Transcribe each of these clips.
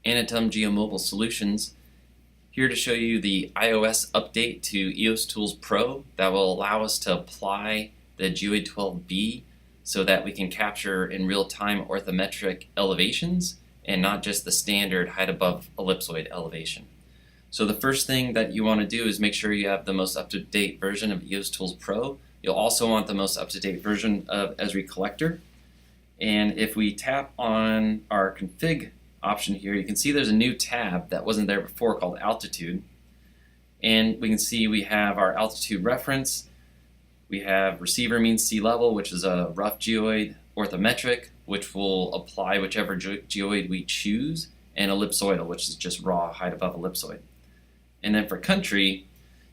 Anatom GeoMobile Solutions, here to show you the iOS update to EOS Tools Pro that will allow us to apply the Geoid 12B so that we can capture in real-time orthometric elevations and not just the standard height above ellipsoid elevation. So the first thing that you want to do is make sure you have the most up-to-date version of EOS Tools Pro. You'll also want the most up-to-date version of Esri Collector. And if we tap on our config option here, you can see there's a new tab that wasn't there before called altitude. And we can see we have our altitude reference. We have receiver means sea level, which is a rough geoid, orthometric, which will apply whichever geoid we choose, and ellipsoidal, which is just raw height above ellipsoid. And then for country,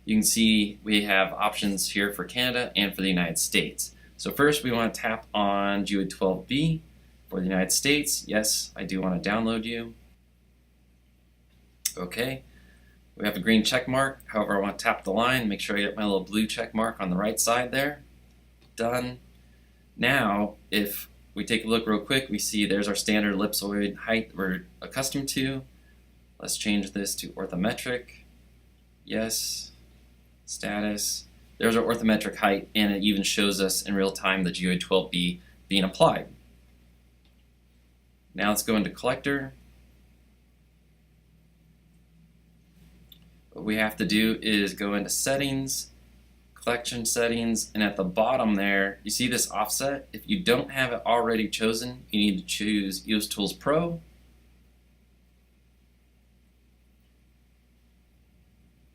you can see we have options here for Canada and for the United States. So first we want to tap on Geoid 12B for the United States. Yes, I do want to download you. Okay, we have a green check mark. However, I want to tap the line, make sure I get my little blue check mark on the right side there. Done. Now, if we take a look real quick, we see there's our standard ellipsoid height we're accustomed to. Let's change this to orthometric. Yes. Status. There's our orthometric height, and it even shows us in real time the Geoid 12B being applied. Now let's go into collector. What we have to do is go into settings, collection settings, and at the bottom there, you see this offset. If you don't have it already chosen, you need to choose EOS Tools Pro.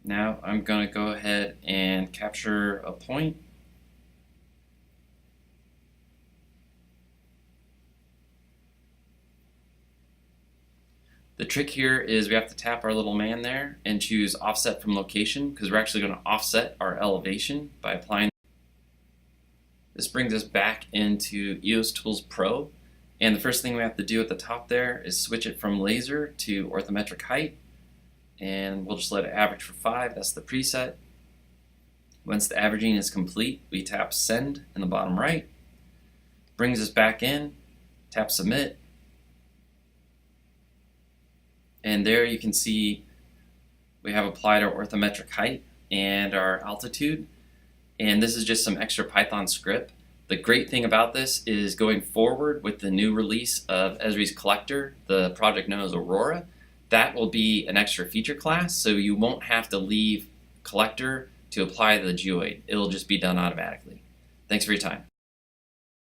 Now I'm going to go ahead and capture a point. The trick here is we have to tap our little man there and choose offset from location, because we're actually going to offset our elevation by applying. This brings us back into EOS Tools Pro, and the first thing we have to do at the top there is switch it from laser to orthometric height. And we'll just let it average for 5. That's the preset. Once the averaging is complete, we tap send in the bottom right. Brings us back in, tap submit. And there you can see we have applied our orthometric height and our altitude. And this is just some extra Python script. The great thing about this is going forward with the new release of Esri's Collector, the project known as Aurora, that will be an extra feature class, so you won't have to leave Collector to apply the geoid. It'll just be done automatically. Thanks for your time.